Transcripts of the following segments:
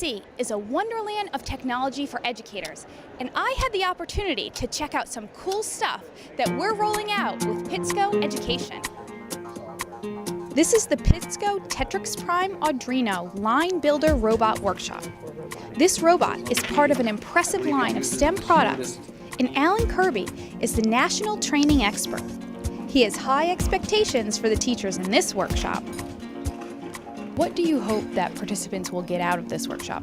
FETC is a wonderland of technology for educators, and I had the opportunity to check out some cool stuff that we're rolling out with PITSCO Education. This is the PITSCO Textrics Prime Arduino Line Builder Robot Workshop. This robot is part of an impressive line of STEM products, and Alan Kirby is the national training expert. He has high expectations for the teachers in this workshop. What do you hope that participants will get out of this workshop?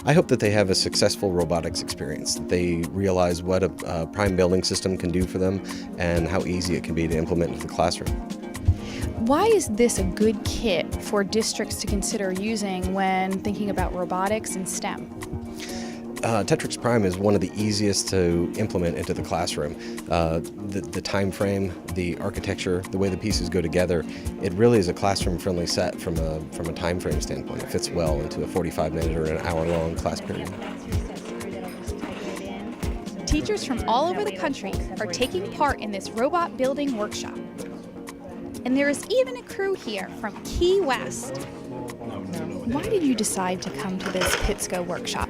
I hope that they have a successful robotics experience, that they realize what a prime building system can do for them and how easy it can be to implement into the classroom. Why is this a good kit for districts to consider using when thinking about robotics and STEM? Textrics Prime is one of the easiest to implement into the classroom. The time frame, the architecture, the way the pieces go together, it really is a classroom-friendly set from a time frame standpoint. It fits well into a 45-minute or an hour-long class period. Teachers from all over the country are taking part in this robot building workshop. And there is even a crew here from Key West. Why did you decide to come to this PITSCO workshop?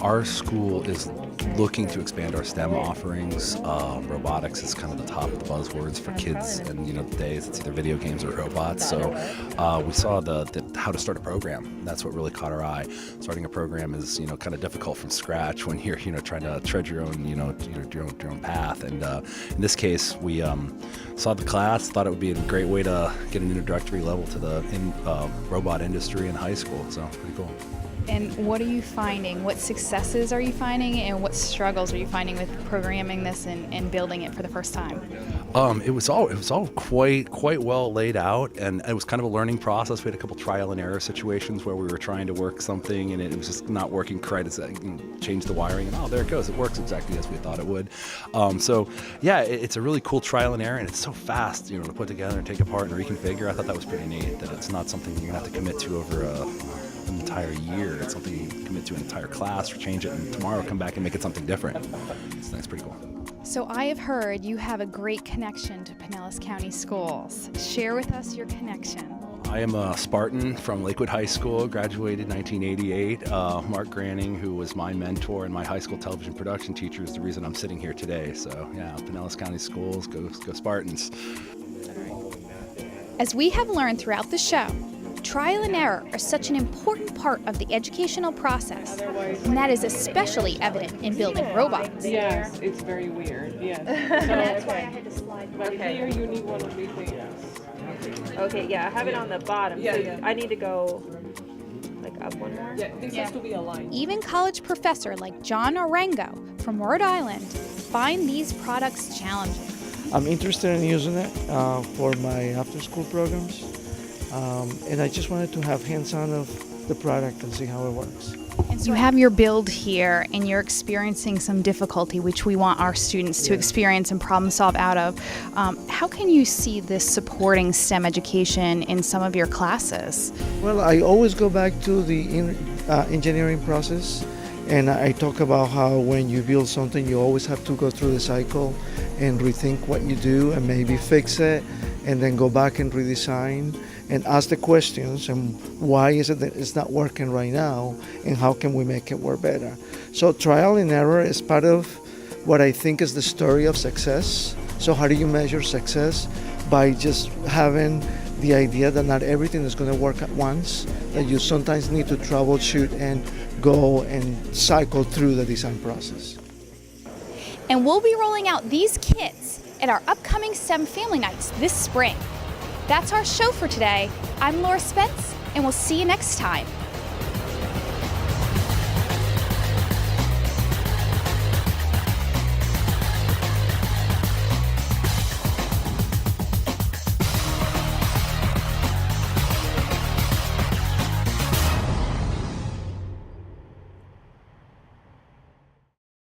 Our school is looking to expand our STEM offerings. Robotics is kind of the top of the buzzwords for kids, and nowadays it's either video games or robots. So we saw the how to start a program. That's what really caught our eye. Starting a program is kind of difficult from scratch when you're trying to tread your own your own path. And in this case, we saw the class, thought it would be a great way to get an introductory level to the robot industry in high school. So pretty cool. And what are you finding? What successes are you finding, and what struggles are you finding with programming this and building it for the first time? It was all quite well laid out, and it was kind of a learning process. We had a couple trial and error situations where we were trying to work something and it was just not working correct. Change the wiring, and there it goes. It works exactly as we thought it would. So yeah, it's a really cool trial and error, and it's so fast, to put together and take apart and reconfigure. I thought that was pretty neat. That it's not something you're gonna have to commit to over an entire year. It's something you can commit to an entire class or change it and tomorrow come back and make it something different. So that's pretty cool. So I have heard you have a great connection to Pinellas County Schools. Share with us your connection. I am a Spartan from Lakewood High School, graduated 1988. Mark Granning, who was my mentor and my high school television production teacher, is the reason I'm sitting here today. So yeah, Pinellas County Schools, go Spartans. As we have learned throughout the show, trial and error are such an important part of the educational process, and that is especially evident in building robots. Yes, it's very weird, yes. So that's why I had to slide. But here you need one of these things. Okay, yeah, I have it on the bottom, so I need to go up one more? Yeah, this has to be aligned. Even college professor like John Orengo from Rhode Island find these products challenging. I'm interested in using it for my after-school programs. And I just wanted to have hands-on of the product and see how it works. And so you have your build here, and you're experiencing some difficulty, which we want our students to experience and problem solve out of. How can you see this supporting STEM education in some of your classes? Well, I always go back to the engineering process, and I talk about how when you build something, you always have to go through the cycle and rethink what you do and maybe fix it, and then go back and redesign and ask the questions and why is it that it's not working right now and how can we make it work better. So trial and error is part of what I think is the story of success. So how do you measure success? By just having the idea that not everything is going to work at once, that you sometimes need to troubleshoot and go and cycle through the design process. And we'll be rolling out these kits at our upcoming STEM Family Nights this spring. That's our show for today. I'm Laura Spence, and we'll see you next time.